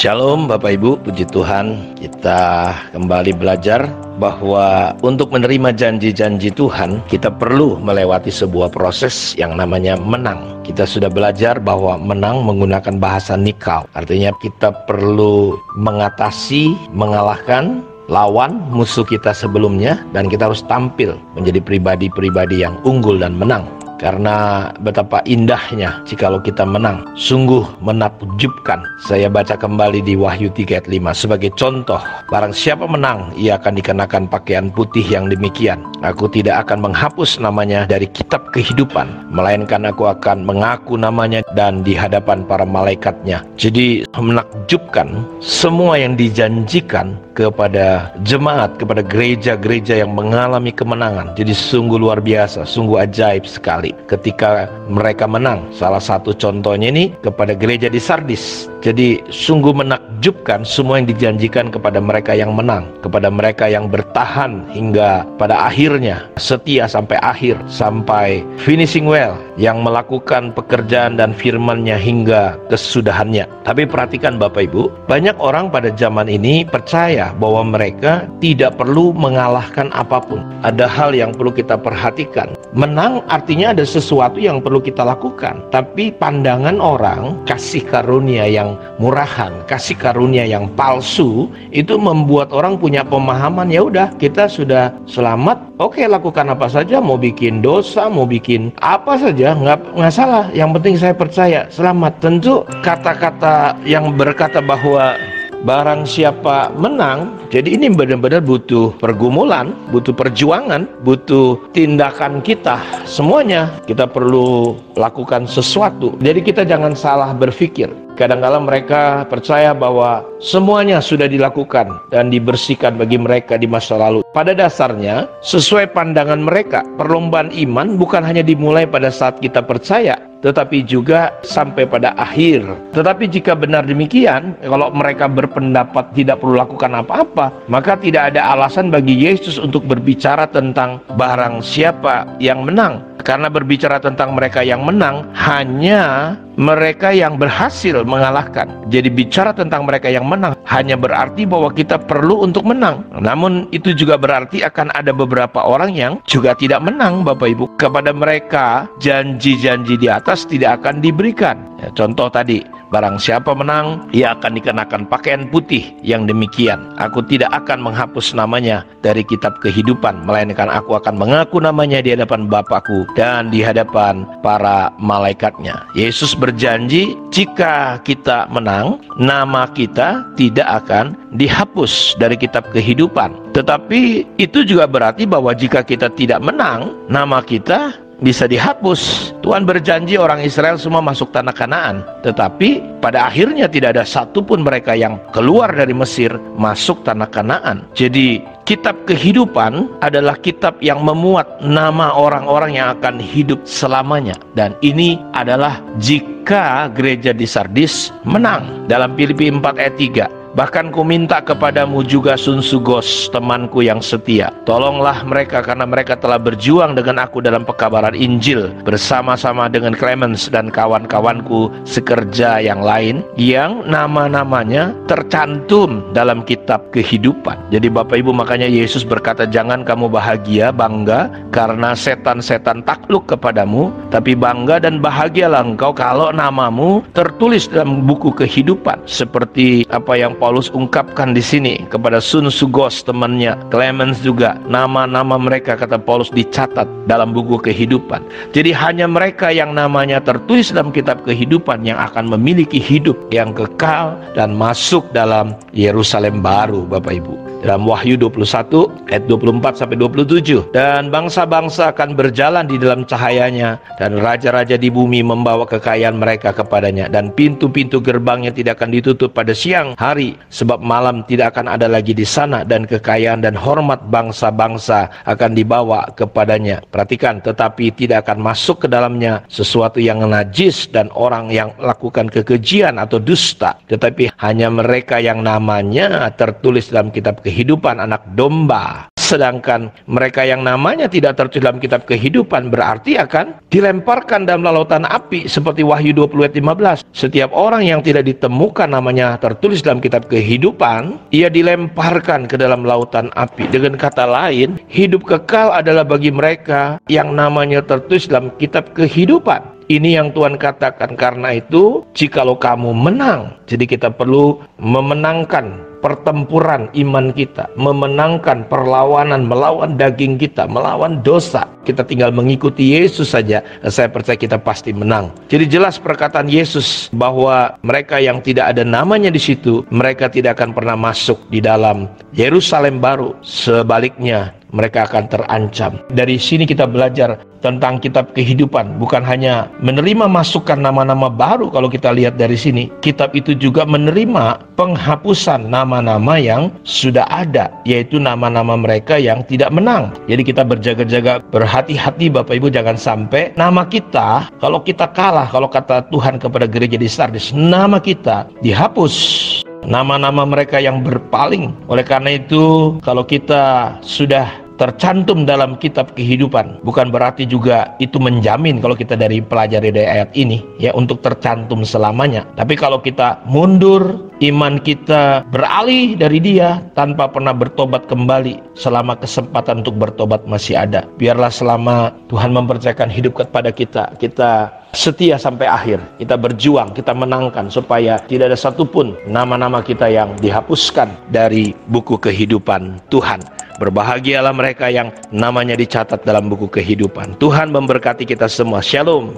Shalom Bapak Ibu, puji Tuhan. Kita kembali belajar bahwa untuk menerima janji-janji Tuhan, kita perlu melewati sebuah proses yang namanya menang. Kita sudah belajar bahwa menang menggunakan bahasa nikau. Artinya kita perlu mengatasi, mengalahkan lawan musuh kita sebelumnya, dan kita harus tampil menjadi pribadi-pribadi yang unggul dan menang. Karena betapa indahnya jikalau kita menang, sungguh menakjubkan. Saya baca kembali di Wahyu 3 ayat 5 sebagai contoh, barang siapa menang, ia akan dikenakan pakaian putih yang demikian. Aku tidak akan menghapus namanya dari kitab kehidupan, melainkan aku akan mengaku namanya dan di hadapan para malaikatnya. Jadi menakjubkan semua yang dijanjikan kepada jemaat, kepada gereja-gereja yang mengalami kemenangan. Jadi sungguh luar biasa, sungguh ajaib sekali ketika mereka menang. Salah satu contohnya ini kepada gereja di Sardis. Jadi sungguh menakjubkan semua yang dijanjikan kepada mereka yang menang, kepada mereka yang bertahan hingga pada akhirnya, setia sampai akhir, sampai finishing well, yang melakukan pekerjaan dan firman-Nya hingga kesudahannya. Tapi perhatikan Bapak Ibu, banyak orang pada zaman ini percaya bahwa mereka tidak perlu mengalahkan apapun. Ada hal yang perlu kita perhatikan. Menang artinya ada sesuatu yang perlu kita lakukan. Tapi pandangan orang, kasih karunia yang murahan, kasih karunia yang palsu, itu membuat orang punya pemahaman, ya udah kita sudah selamat, oke, lakukan apa saja, mau bikin dosa, mau bikin apa saja, nggak salah, yang penting saya percaya selamat. Tentu kata-kata yang berkata bahwa barang siapa menang, jadi ini benar-benar butuh pergumulan, butuh perjuangan, butuh tindakan kita. Semuanya kita perlu lakukan sesuatu. Jadi kita jangan salah berpikir. Kadang-kala mereka percaya bahwa semuanya sudah dilakukan dan dibersihkan bagi mereka di masa lalu. Pada dasarnya, sesuai pandangan mereka, perlombaan iman bukan hanya dimulai pada saat kita percaya, tetapi juga sampai pada akhir. Tetapi jika benar demikian, kalau mereka berpendapat tidak perlu lakukan apa-apa, maka tidak ada alasan bagi Yesus untuk berbicara tentang barang siapa yang menang. Karena berbicara tentang mereka yang menang, hanya mereka yang berhasil mengalahkan. Jadi bicara tentang mereka yang menang hanya berarti bahwa kita perlu untuk menang. Namun itu juga berarti akan ada beberapa orang yang juga tidak menang, Bapak Ibu. Kepada mereka janji-janji di atas tidak akan diberikan. Ya, contoh tadi, barang siapa menang, ia akan dikenakan pakaian putih yang demikian. Aku tidak akan menghapus namanya dari kitab kehidupan, melainkan aku akan mengaku namanya di hadapan Bapakku dan di hadapan para malaikatnya. Yesus berjanji, jika kita menang, nama kita tidak akan dihapus dari kitab kehidupan. Tetapi itu juga berarti bahwa jika kita tidak menang, nama kita bisa dihapus. Tuhan berjanji orang Israel semua masuk tanah Kanaan, tetapi pada akhirnya tidak ada satupun mereka yang keluar dari Mesir masuk tanah Kanaan. Jadi kitab kehidupan adalah kitab yang memuat nama orang-orang yang akan hidup selamanya. Dan ini adalah jika gereja di Sardis menang. Dalam Filipi 4 ayat 3, bahkan ku minta kepadamu juga Sunsugos, temanku yang setia. Tolonglah mereka karena mereka telah berjuang dengan aku dalam pekabaran Injil, bersama-sama dengan Clemens dan kawan-kawanku sekerja yang lain, yang nama-namanya tercantum dalam kitab kehidupan. Jadi Bapak Ibu, makanya Yesus berkata, jangan kamu bahagia, bangga, karena setan-setan takluk kepadamu, tapi bangga dan bahagialah engkau kalau namamu tertulis dalam buku kehidupan. Seperti apa yang Paulus ungkapkan di sini kepada Sunsugos temannya, Clemens juga, nama-nama mereka, kata Paulus, dicatat dalam buku kehidupan. Jadi hanya mereka yang namanya tertulis dalam kitab kehidupan yang akan memiliki hidup yang kekal dan masuk dalam Yerusalem baru, Bapak Ibu. Dalam Wahyu 21 ayat 24-27, dan bangsa-bangsa akan berjalan di dalam cahayanya, dan raja-raja di bumi membawa kekayaan mereka kepadanya, dan pintu-pintu gerbangnya tidak akan ditutup pada siang hari, sebab malam tidak akan ada lagi di sana, dan kekayaan dan hormat bangsa-bangsa akan dibawa kepadanya. Perhatikan, tetapi tidak akan masuk ke dalamnya sesuatu yang najis dan orang yang lakukan kekejian atau dusta, tetapi hanya mereka yang namanya tertulis dalam kitab kehidupan Anak Domba Sedangkan mereka yang namanya tidak tertulis dalam kitab kehidupan berarti akan dilemparkan dalam lautan api, seperti Wahyu 20 ayat 15. Setiap orang yang tidak ditemukan namanya tertulis dalam kitab kehidupan, ia dilemparkan ke dalam lautan api. Dengan kata lain, hidup kekal adalah bagi mereka yang namanya tertulis dalam kitab kehidupan. Ini yang Tuhan katakan. Karena itu, jikalau kamu menang, jadi kita perlu memenangkan pertempuran iman kita, memenangkan perlawanan melawan daging kita, melawan dosa. Kita tinggal mengikuti Yesus saja, saya percaya kita pasti menang. Jadi jelas perkataan Yesus bahwa mereka yang tidak ada namanya di situ, mereka tidak akan pernah masuk di dalam Yerusalem baru. Sebaliknya, mereka akan terancam. Dari sini kita belajar tentang kitab kehidupan, bukan hanya menerima masukan nama-nama baru. Kalau kita lihat dari sini, kitab itu juga menerima penghapusan nama-nama yang sudah ada, yaitu nama-nama mereka yang tidak menang. Jadi kita berjaga-jaga, berhati-hati Bapak Ibu, jangan sampai nama kita, kalau kita kalah, kalau kata Tuhan kepada gereja di Sardis, nama kita dihapus, nama-nama mereka yang berpaling. Oleh karena itu, kalau kita sudah tercantum dalam kitab kehidupan, bukan berarti juga itu menjamin kalau kita dari pelajari dari ayat ini ya untuk tercantum selamanya. Tapi kalau kita mundur, iman kita beralih dari dia tanpa pernah bertobat kembali, selama kesempatan untuk bertobat masih ada. Biarlah selama Tuhan mempercayakan hidup kepada kita, kita setia sampai akhir. Kita berjuang, kita menangkan supaya tidak ada satupun nama-nama kita yang dihapuskan dari buku kehidupan Tuhan. Berbahagialah mereka yang namanya dicatat dalam buku kehidupan. Tuhan memberkati kita semua. Shalom.